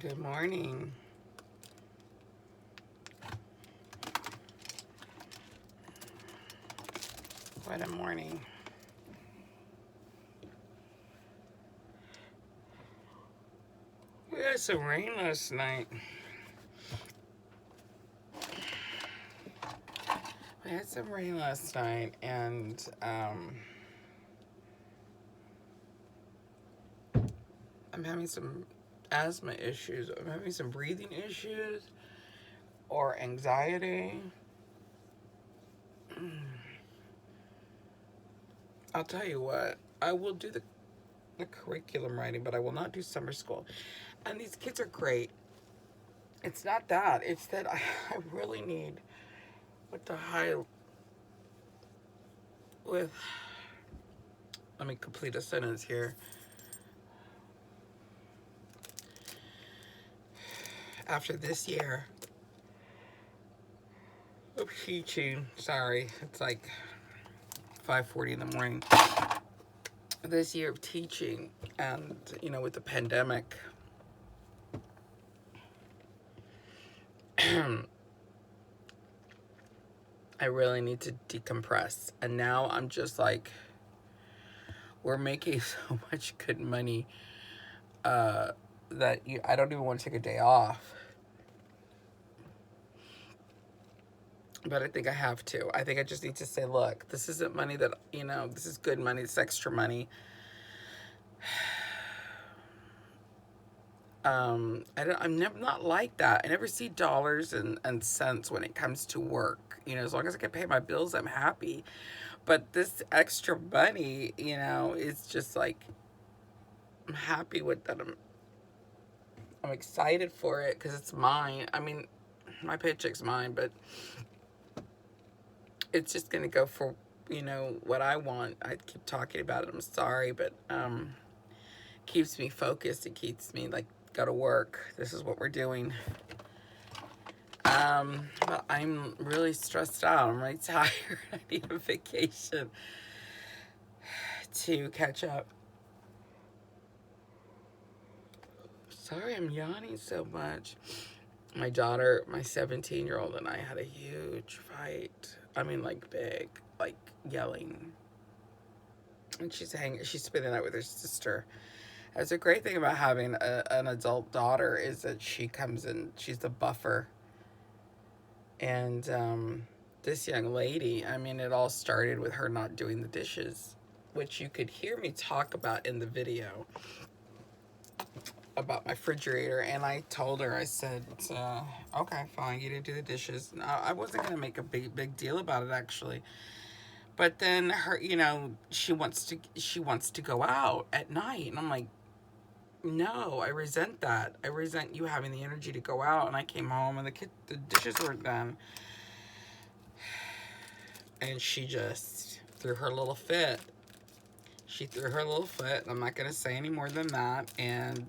Good morning. What a morning. We had some rain last night. And I'm having some asthma issues. I'm having some breathing issues or anxiety. I'll tell you what, I will do the curriculum writing, but I will not do summer school. And these kids are great. It's not that. It's that I really need with the high with let me complete a sentence here. After this year of teaching, sorry, it's like 5:40 in the morning. This year of teaching, and with the pandemic, I really need to decompress. And now I'm just like, we're making so much good money that I don't even want to take a day off. But I think I have to. I think I just need to say, look, this isn't money that, this is good money. It's extra money. I'm never not like that. I never see dollars and cents when it comes to work. As long as I can pay my bills, I'm happy. But this extra money, is just like, I'm happy with that. I'm excited for it because it's mine. I mean, my paycheck's mine, but it's just gonna go for what I want. I keep talking about it. I'm sorry, but keeps me focused. It keeps me like go to work. This is what we're doing. But I'm really stressed out. I'm really tired. I need a vacation to catch up. Sorry, I'm yawning so much. My daughter, my 17-year-old, and I had a huge fight. I mean, like big, like yelling. And she's spending the night with her sister. That's a great thing about having an adult daughter is that she comes in, she's the buffer. And this young lady, I mean, it all started with her not doing the dishes, which you could hear me talk about in the video about my refrigerator. And I told her, I said, okay, fine, you didn't do the dishes. I wasn't going to make a big deal about it, actually. But then her, she wants to go out at night. And I'm like, no, I resent that. I resent you having the energy to go out. And I came home and the dishes weren't done. And she just threw her little fit. She threw her little fit. I'm not going to say any more than that. And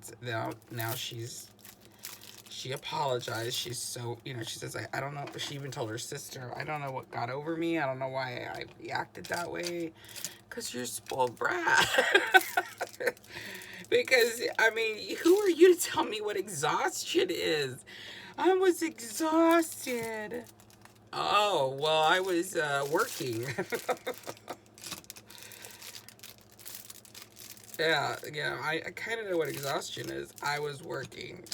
now she apologized. She's so, she says, I don't know. She even told her sister, I don't know what got over me. I don't know why I reacted that way. Because you're a spoiled brat. Because, I mean, who are you to tell me what exhaustion is? I was exhausted. Oh, well, I was working. Yeah, I kind of know what exhaustion is. I was working.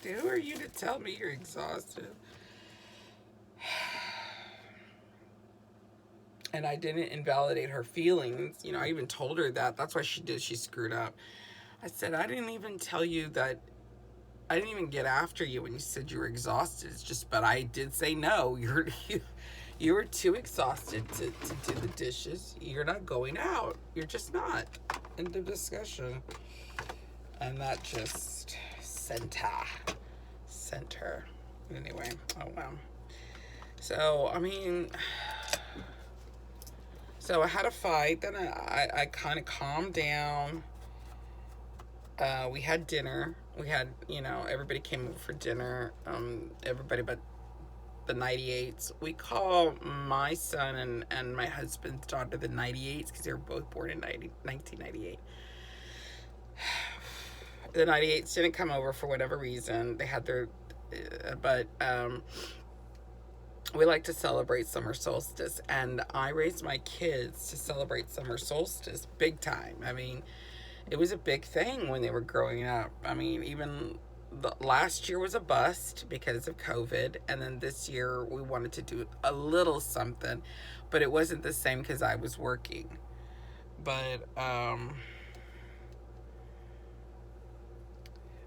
Who are you to tell me you're exhausted? And I didn't invalidate her feelings. I even told her that. That's why she screwed up. I said, I didn't even tell you that. I didn't even get after you when you said you were exhausted. It's just, but I did say no. You were too exhausted to do the dishes. You're not going out. You're just not. End of discussion. And that just sent her. Anyway, oh wow. So, I mean, so I had a fight. Then I kind of calmed down. We had dinner. We had, everybody came over for dinner. Everybody but the 98s. We call my son and my husband's daughter the 98s because they were both born in 1998. The 98s didn't come over for whatever reason. They had their, but we like to celebrate summer solstice, and I raised my kids to celebrate summer solstice big time. I mean, it was a big thing when they were growing up. I mean, even the last year was a bust because of COVID, and then this year we wanted to do a little something, but it wasn't the same because I was working. But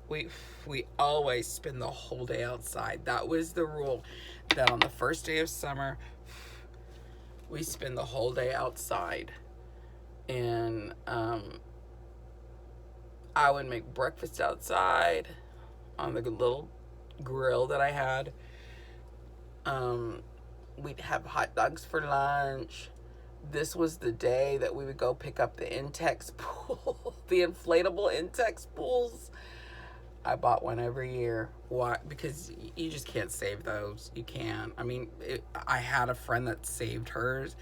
we we always spend the whole day outside. That was the rule. That on the first day of summer, we spend the whole day outside, and I would make breakfast outside on the little grill that I had. We'd have hot dogs for lunch. This was the day that we would go pick up the Intex pool, the inflatable Intex pools. I bought one every year. Why? Because you just can't save those. You can't. I mean, I had a friend that saved hers.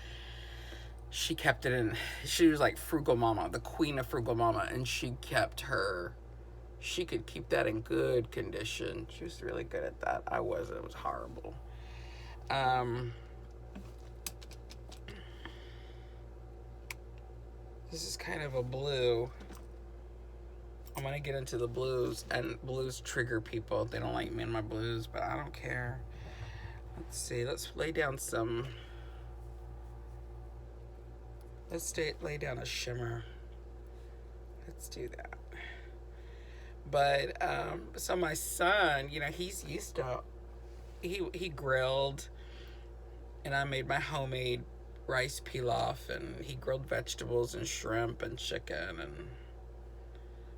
She kept it in. She was like Frugal Mama, the queen of Frugal Mama, and she kept her. She could keep that in good condition. She was really good at that. I wasn't. It was horrible. This is kind of a blue. I'm going to get into the blues, and blues trigger people. They don't like me and my blues, but I don't care. Let's see. Let's lay down some. Lay down a shimmer. Let's do that. But, so my son, you know, he's used to, he grilled, and I made my homemade rice pilaf, and he grilled vegetables and shrimp and chicken, and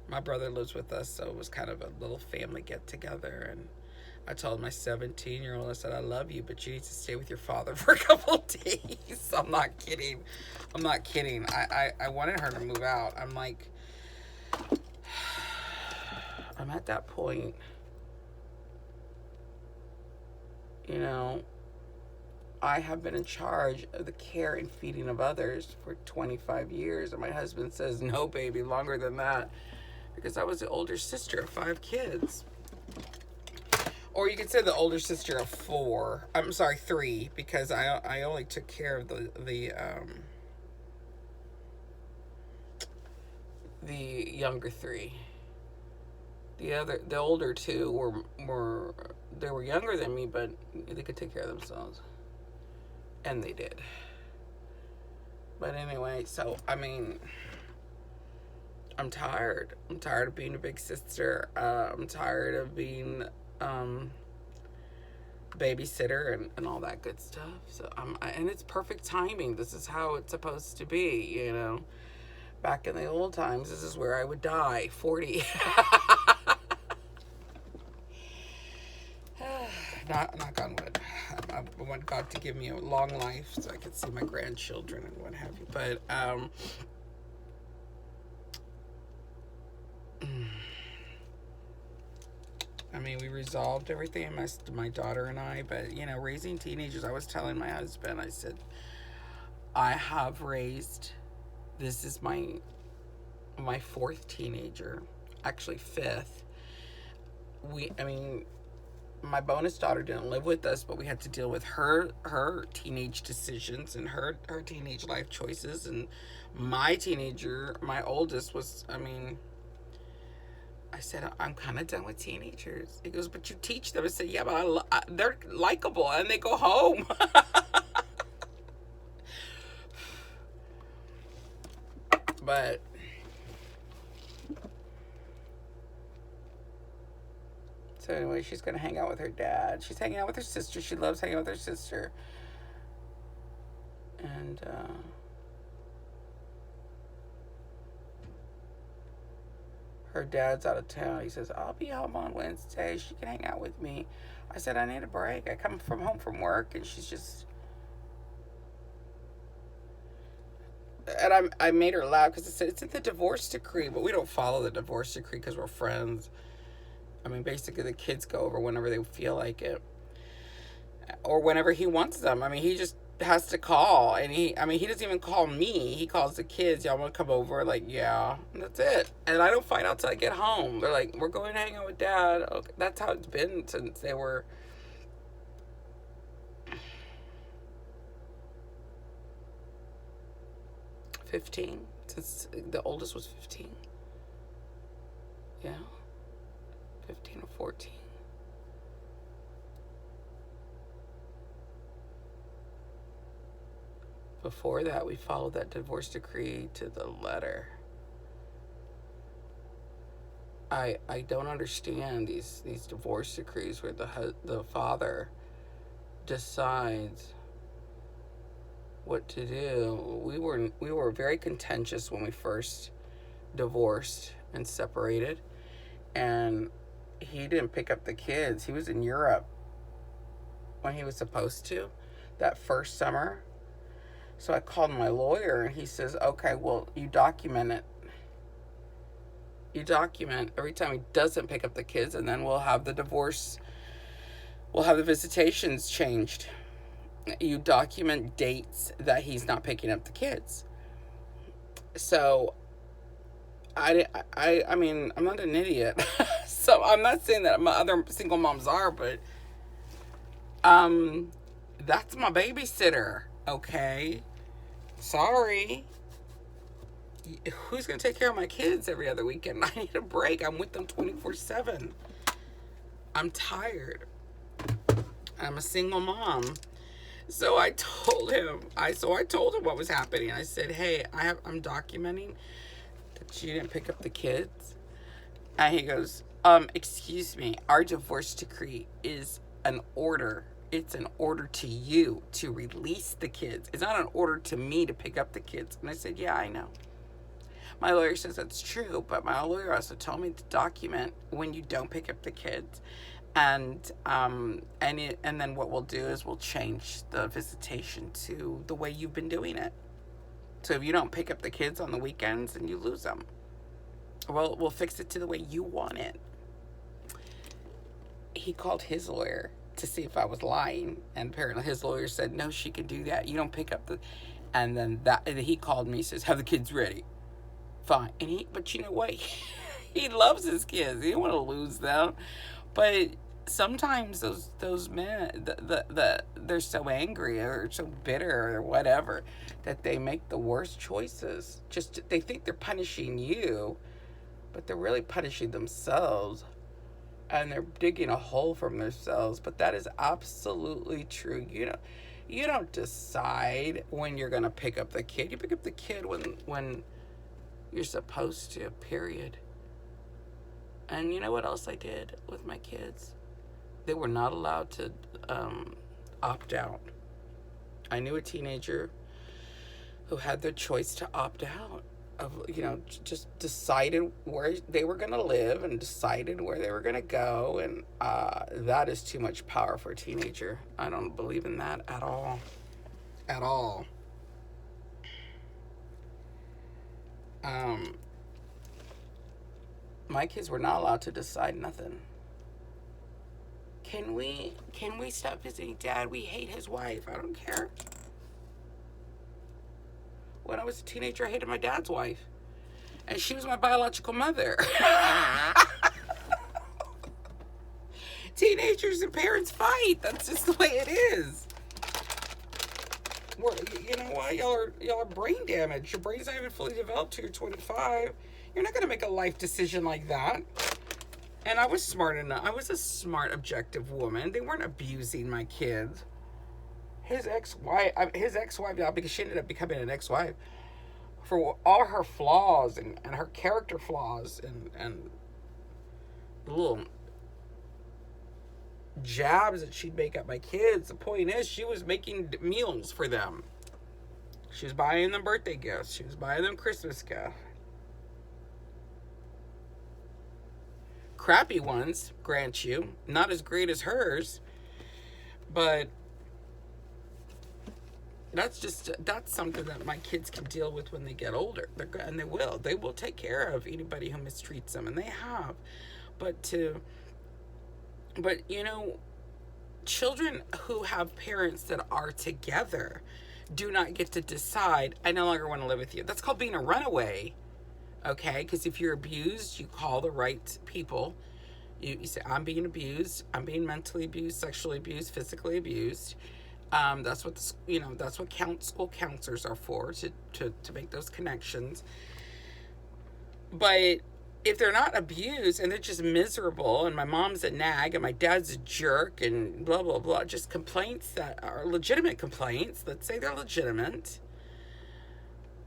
my brother lives with us, so it was kind of a little family get-together. And I told my 17-year-old, I said, I love you, but you need to stay with your father for a couple of days. I'm not kidding. I wanted her to move out. I'm like, I'm at that point, you know, I have been in charge of the care and feeding of others for 25 years. And my husband says, no, baby, longer than that. Because I was the older sister of 5 kids. Or you could say the older sister of 4. I'm sorry, 3, because I only took care of the younger 3. The older 2 were they were younger than me, but they could take care of themselves, and they did. But anyway, so I mean, I'm tired. I'm tired of being a big sister. I'm tired of being babysitter and all that good stuff. So and it's perfect timing. This is how it's supposed to be, you know. Back in the old times, this is where I would die, 40. Knock on wood. I want God to give me a long life so I could see my grandchildren and what have you. But I mean, we resolved everything, my daughter and I. But you know, raising teenagers. I was telling my husband. I said, I have raised. This is my 4th teenager, actually 5th. My bonus daughter didn't live with us, but we had to deal with her teenage decisions and her teenage life choices. And my oldest was, I said, I'm kind of done with teenagers. He goes, but you teach them. I said, yeah, but they're likable and they go home. But so anyway, she's going to hang out with her dad. She's hanging out with her sister. She loves hanging out with her sister. And her dad's out of town. He says, I'll be home on Wednesday. She can hang out with me. I said, I need a break. I come home from work, and she's just... And I made her laugh because I said, it's in the divorce decree, but we don't follow the divorce decree because we're friends. I mean, basically, the kids go over whenever they feel like it. Or whenever he wants them. I mean, he just has to call, and I mean, he doesn't even call me. He calls the kids. Y'all want to come over? Like, yeah, and that's it. And I don't find out till I get home. They're like, we're going to hang out with Dad. Okay, that's how it's been since they were 15. Since the oldest was 15. Yeah, 15 or 14. Before that, we followed that divorce decree to the letter. I don't understand these divorce decrees where the father decides what to do. We were very contentious when we first divorced and separated, and he didn't pick up the kids. He was in Europe when he was supposed to that first summer. So I called my lawyer, and he says, okay, well, you document it. You document every time he doesn't pick up the kids, and then we'll have the divorce, we'll have the visitations changed. You document dates that he's not picking up the kids. So I mean, I'm not an idiot. So I'm not saying that my other single moms are, but that's my babysitter. Okay, sorry. Who's gonna take care of my kids every other weekend? I need a break. I'm with them 24/7. I'm tired. I'm a single mom. So I told him. I told him what was happening. I said, "Hey, I'm documenting that you didn't pick up the kids." And he goes, excuse me. Our divorce decree is an order. It's an order to you to release the kids. It's not an order to me to pick up the kids." And I said, "Yeah, I know. My lawyer says that's true, but my lawyer also told me to document when you don't pick up the kids. And then what we'll do is we'll change the visitation to the way you've been doing it. So if you don't pick up the kids on the weekends, then you lose them. Well, we'll fix it to the way you want it." He called his lawyer to see if I was lying, and apparently his lawyer said, "No, she can do that. You don't pick up the..." And then he called me, says, "Have the kids ready." Fine. But you know what? He loves his kids. He don't want to lose them. But sometimes those men, they're so angry or so bitter or whatever that they make the worst choices. They think they're punishing you, but they're really punishing themselves, and they're digging a hole from themselves. But that is absolutely true. You don't decide when you're gonna pick up the kid. You pick up the kid when you're supposed to, period. And you know what else I did with my kids? They were not allowed to opt out. I knew a teenager who had their choice to opt out of, just decided where they were going to live and decided where they were going to go. And that is too much power for a teenager. I don't believe in that at all. At all. My kids were not allowed to decide nothing. Can we stop visiting Dad? We hate his wife. I don't care. When I was a teenager, I hated my dad's wife. And she was my biological mother. Teenagers and parents fight. That's just the way it is. You know why? Y'all are brain damaged. Your brain's not even fully developed till you're 25. You're not going to make a life decision like that. And I was smart enough. I was a smart, objective woman. They weren't abusing my kids. His ex-wife, now, because she ended up becoming an ex-wife, for all her flaws and her character flaws and the little jabs that she'd make at my kids, the point is she was making meals for them. She was buying them birthday gifts. She was buying them Christmas gifts. Crappy ones, grant you. Not as great as hers. But that's something that my kids can deal with when they get older. And they will. They will take care of anybody who mistreats them. And they have. But children who have parents that are together do not get to decide, I no longer want to live with you. That's called being a runaway. Okay? Because if you're abused, you call the right people. You say, I'm being abused. I'm being mentally abused, sexually abused, physically abused. That's what that's what school counselors are for, to make those connections. But if they're not abused and they're just miserable, and my mom's a nag and my dad's a jerk and blah blah blah, just complaints that are legitimate complaints, let's say they're legitimate,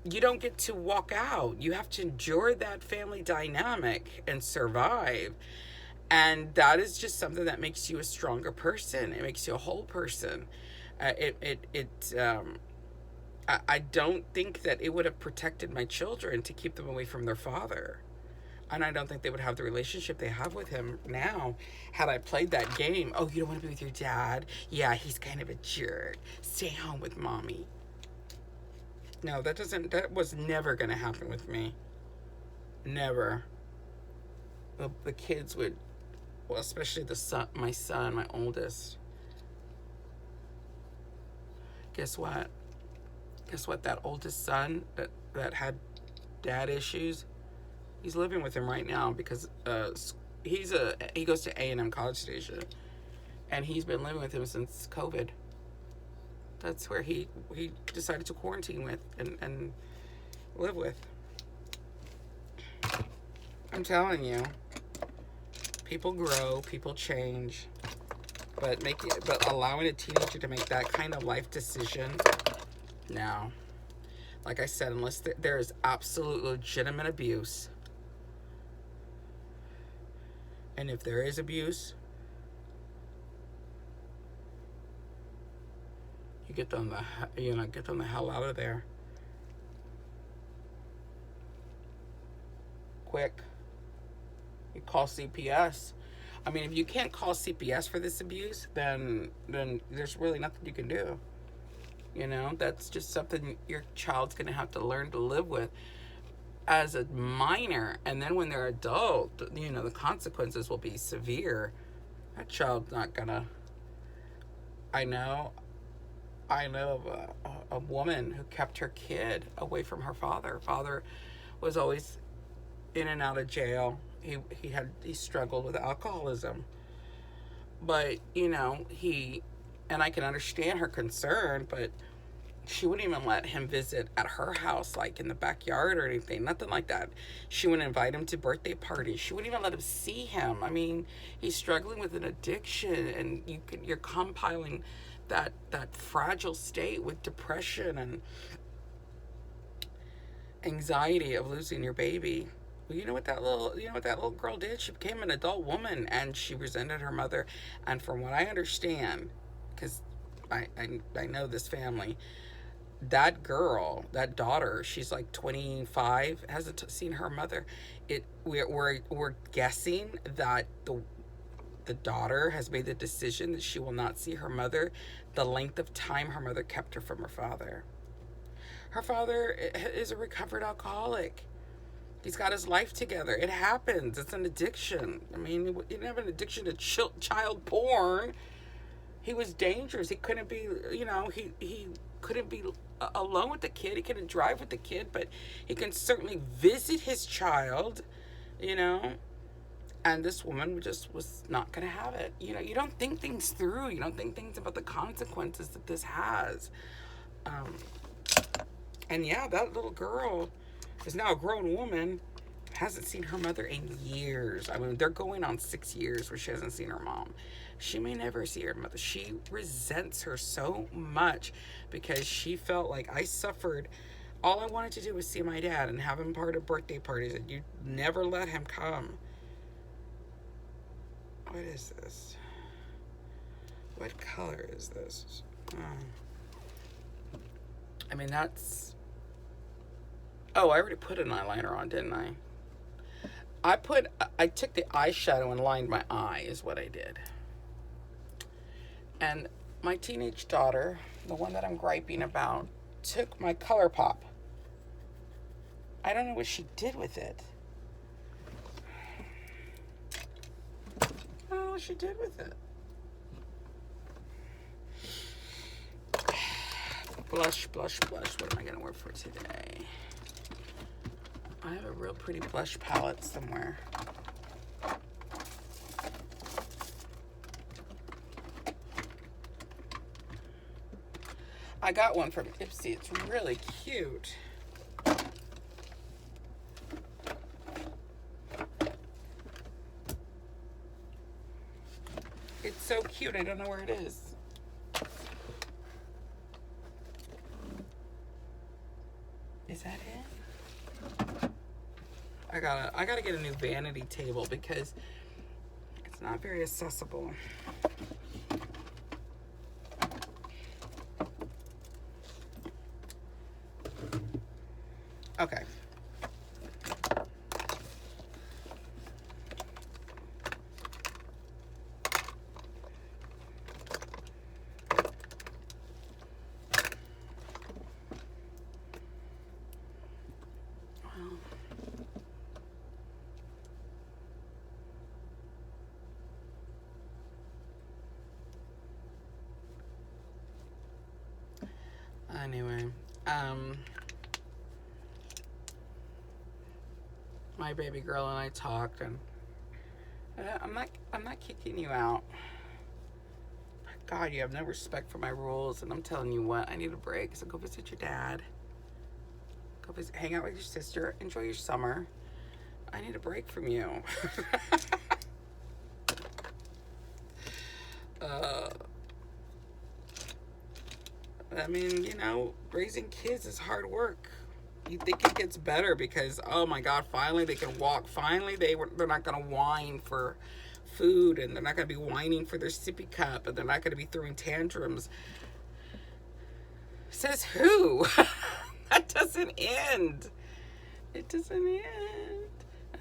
you don't get to walk out. You have to endure that family dynamic and survive. And that is just something that makes you a stronger person. It makes you a whole person. I don't think that it would have protected my children to keep them away from their father. And I don't think they would have the relationship they have with him now had I played that game. Oh, you don't want to be with your dad? Yeah, he's kind of a jerk. Stay home with mommy. No, that was never going to happen with me. Never. The kids would, well, especially my son, my oldest. Guess what? That oldest son that had dad issues, he's living with him right now because he goes to A&M College Station, and he's been living with him since COVID. That's where he decided to quarantine with and live with. I'm telling you, people grow, people change, but allowing a teenager to make that kind of life decision, no. Like I said, unless there is absolute legitimate abuse, and if there is abuse, you get them the hell out of there. Quick. You call CPS. I mean, if you can't call CPS for this abuse, then there's really nothing you can do. That's just something your child's going to have to learn to live with as a minor. And then when they're adult, the consequences will be severe. That child's not going to... I know of a woman who kept her kid away from her father. Father was always in and out of jail. He struggled with alcoholism. But, and I can understand her concern, but she wouldn't even let him visit at her house, like in the backyard or anything, nothing like that. She wouldn't invite him to birthday parties. She wouldn't even let him see him. I mean, he's struggling with an addiction, and you're compiling that fragile state with depression and anxiety of losing your baby. Well, you know what that little girl did? She became an adult woman, and she resented her mother. And from what I understand, because I know this family, that girl, that daughter, she's like 25, hasn't seen her mother. We're guessing that the daughter has made the decision that she will not see her mother the length of time her mother kept her from her father. Her father is a recovered alcoholic. He's got his life together. It happens. It's an addiction. I mean, he didn't have an addiction to child porn. He was dangerous. He couldn't be, he couldn't be alone with the kid. He couldn't drive with the kid, but he can certainly visit his child, And this woman just was not going to have it. You don't think things through. You don't think things about the consequences that this has. And yeah, that little girl is now a grown woman, hasn't seen her mother in years. I mean, they're going on 6 years where she hasn't seen her mom. She may never see her mother. She resents her so much because she felt like I suffered. All I wanted to do was see my dad and have him part of birthday parties, and you never let him come. What is this? What color is this? I mean, that's... Oh, I already put an eyeliner on, didn't I? I took the eyeshadow and lined my eye, is what I did. And my teenage daughter, the one that I'm griping about, took my ColourPop. I don't know what she did with it. I don't know what she did with it. blush. What am I gonna wear for today? I have a real pretty blush palette somewhere. I got one from Ipsy. It's really cute. It's so cute. I don't know where it is. Is that it? I gotta get a new vanity table because it's not very accessible. Okay. Anyway, my baby girl and I talked, and I'm not kicking you out. God, you have no respect for my rules, and I'm telling you what, I need a break. So go visit your dad. Go visit, hang out with your sister. Enjoy your summer. I need a break from you. I mean, you know, raising kids is hard work. You think it gets better because, oh my God, finally they can walk. Finally they're not going to whine for food, and they're not going to be whining for their sippy cup, and they're not going to be throwing tantrums. Says who? That doesn't end. It doesn't end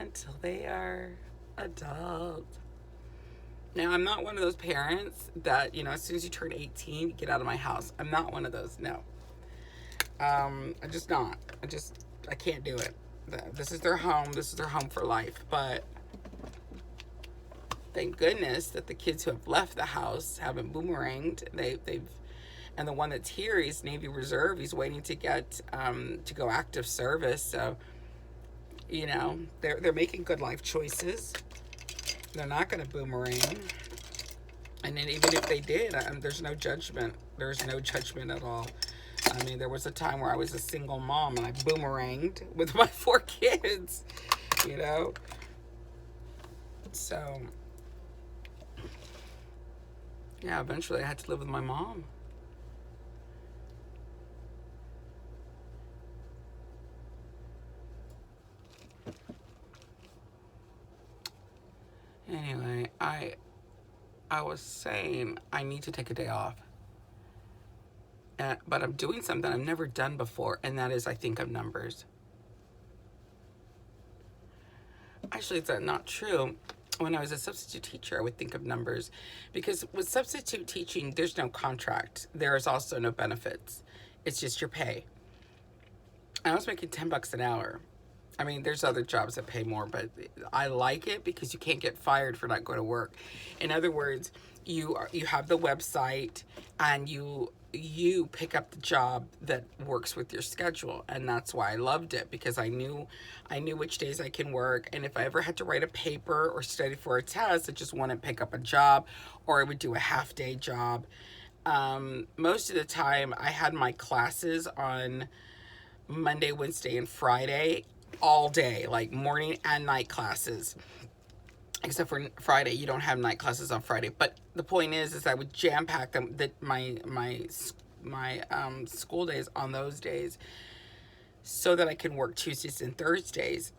until they are adult. Now, I'm not one of those parents that, you know, as soon as you turn 18, you get out of my house. I'm not one of those, no. I'm just not. I can't do it. This is their home. This is their home for life. But thank goodness that the kids who have left the house haven't boomeranged. And the one that's here, he's Navy Reserve. He's waiting to get to go active service. So, you know, they're making good life choices. They're not going to boomerang. And then even if they did, there's no judgment. There's no judgment at all. I mean, there was a time where I was a single mom and I boomeranged with my 4 kids, you know? So, yeah, eventually I had to live with my mom. Anyway, I was saying I need to take a day off. But I'm doing something I've never done before, and that is I think of numbers. Actually, it's not true. When I was a substitute teacher, I would think of numbers, because with substitute teaching, there's no contract. There is also no benefits. It's just your pay. I was making $10 an hour. I mean, there's other jobs that pay more, but I like it because you can't get fired for not going to work. In other words, you have the website, and you pick up the job that works with your schedule. And that's why I loved it, because I knew which days I can work. And if I ever had to write a paper or study for a test, I just wouldn't pick up a job, or I would do a half-day job. Most of the time I had my classes on Monday, Wednesday, and Friday all day, like morning and night classes. Except for Friday, you don't have night classes on Friday. But the point is I would jam pack them, that my school days on those days, so that I can work Tuesdays and Thursdays,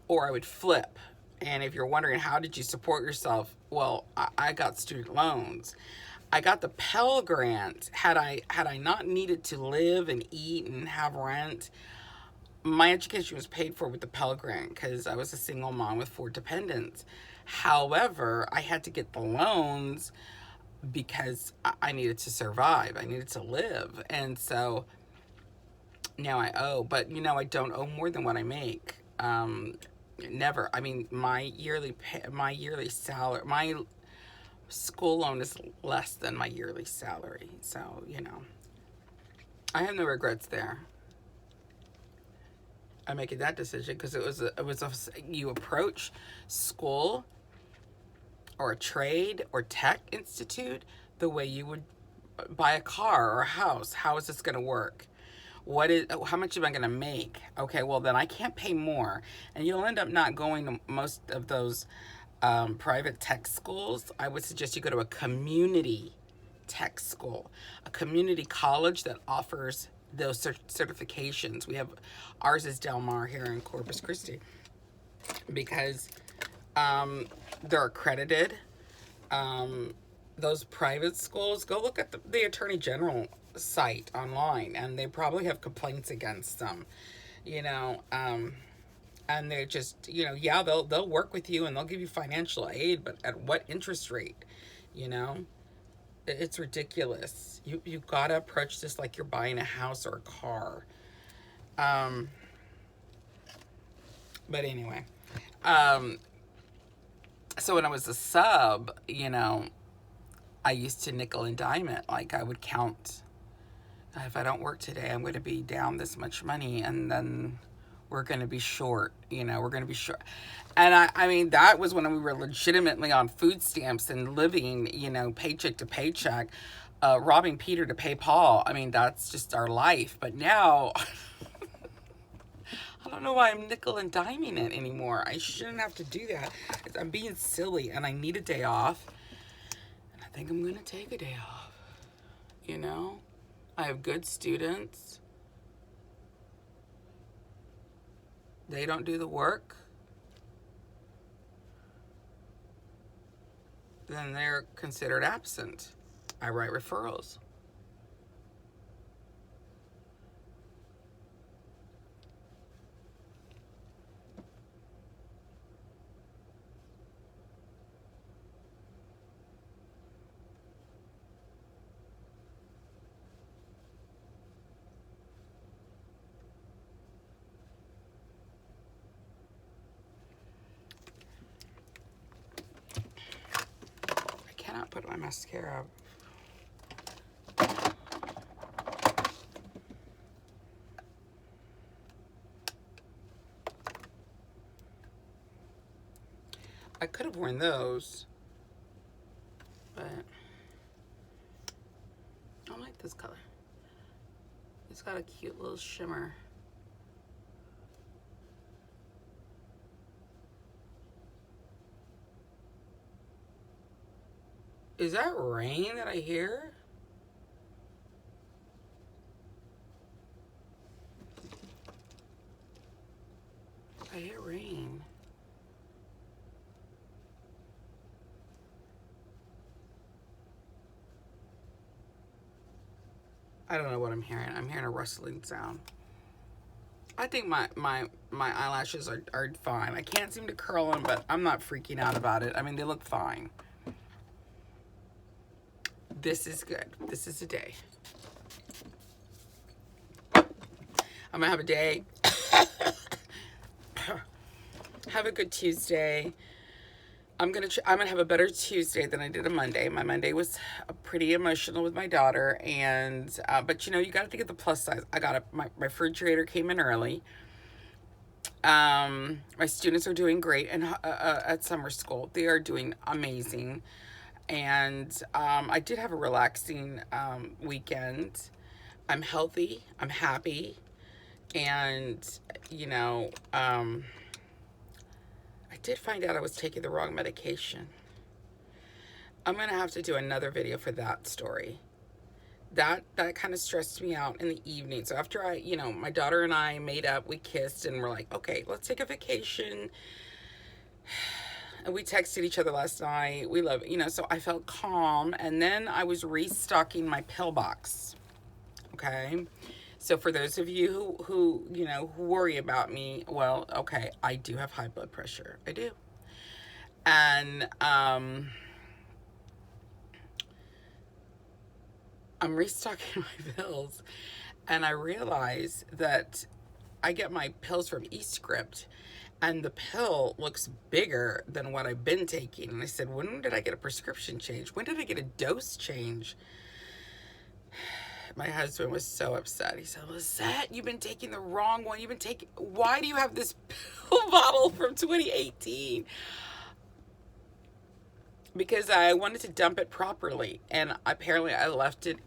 or I would flip. And if you're wondering, how did you support yourself? Well, I got student loans. I got the Pell Grant. Had I not needed to live and eat and have rent, my education was paid for with the Pell Grant, because I was a single mom with 4 dependents. However, I had to get the loans because I needed to survive. I needed to live. And so now I owe. But, you know, I don't owe more than what I make. Never. I mean, my yearly salary, my school loan is less than my yearly salary. So, you know. I have no regrets there. I'm making that decision because you approach school or a trade or tech institute the way you would buy a car or a house. How is this going to work? How much am I going to make? Okay, well then I can't pay more, and you'll end up not going to most of those private tech schools. I would suggest you go to a community tech school, a community college that offers those certifications. We have, ours is Del Mar here in Corpus Christi, because they're accredited. Those private schools, go look at the Attorney General site online, and they probably have complaints against them, you know, and they're just, you know, yeah, they'll work with you and they'll give you financial aid, but at what interest rate? You know, it's ridiculous. You've got to approach this like you're buying a house or a car. But anyway, so when I was a sub, you know, I used to nickel and dime it. Like, I would count, if I don't work today, I'm going to be down this much money, and then we're going to be short, you know, we're going to be short. And I mean, that was when we were legitimately on food stamps and living, you know, paycheck to paycheck, robbing Peter to pay Paul. I mean, that's just our life. But now, I don't know why I'm nickel and diming it anymore. I shouldn't have to do that. I'm being silly, and I need a day off. And I think I'm going to take a day off, you know? I have good students. They don't do the work, then they're considered absent. I write referrals. I cannot put my mascara. I could have worn those, but I like this color. It's got a cute little shimmer. Is that rain that I hear? I hear rain. I don't know what I'm hearing. I'm hearing a rustling sound. I think my eyelashes are fine. I can't seem to curl them, but I'm not freaking out about it. I mean, they look fine. This is good. This is a day. I'm gonna have a day. Have a good Tuesday. I'm gonna have a better Tuesday than I did a Monday. My Monday was pretty emotional with my daughter, and but you know, you got to think of the plus side. I got my refrigerator came in early. My students are doing great, and at summer school they are doing amazing. And I did have a relaxing weekend. I'm healthy. I'm happy, and you know, I did find out I was taking the wrong medication. I'm going to have to do another video for that story. That kind of stressed me out in the evening. So after you know, my daughter and I made up, we kissed, and we're like, okay, let's take a vacation. And we texted each other last night. We love it, you know, so I felt calm. And then I was restocking my pill box. Okay. So for those of you who you know, who worry about me, well, okay, I do have high blood pressure. I do. And I'm restocking my pills, and I realize that I get my pills from eScript, and the pill looks bigger than what I've been taking. And I said, when did I get a prescription change? When did I get a dose change? my husband was so upset. He said, Lisette, you've been taking the wrong one. Why do you have this pill bottle from 2018? Because I wanted to dump it properly, and apparently I left it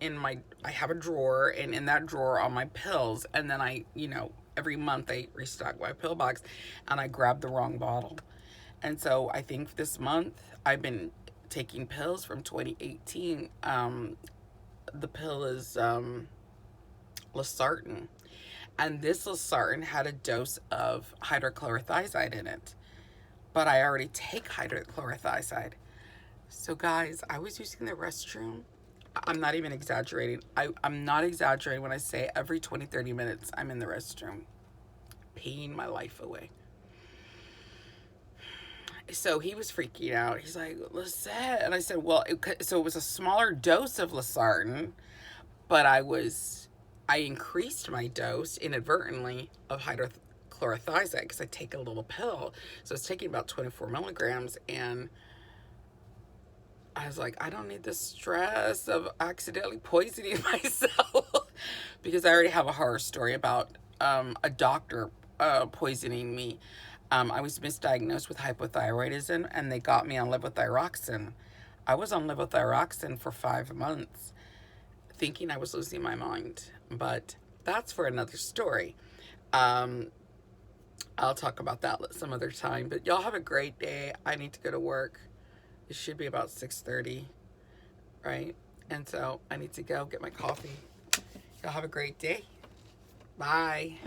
I have a drawer, and in that drawer are my pills, and then every month I restock my pill box, and I grabbed the wrong bottle. And so I think this month I've been taking pills from 2018. The pill is Losartan, and this Losartan had a dose of hydrochlorothiazide in it, but I already take hydrochlorothiazide. So guys, I was using the restroom. I'm not even exaggerating. I'm not exaggerating when I say every 20-30 minutes I'm in the restroom peeing my life away. So he was freaking out. He's like, Lisette. And I said, well, so it was a smaller dose of Losartan, but I increased my dose inadvertently of hydrochlorothiazide because I take a little pill. So it's taking about 24 milligrams, and I was like, I don't need the stress of accidentally poisoning myself because I already have a horror story about a doctor poisoning me. I was misdiagnosed with hypothyroidism, and they got me on levothyroxine. I was on levothyroxine for 5 months, thinking I was losing my mind. But that's for another story. I'll talk about that some other time. But y'all have a great day. I need to go to work. It should be about 6:30, right? And so I need to go get my coffee. Y'all have a great day. Bye.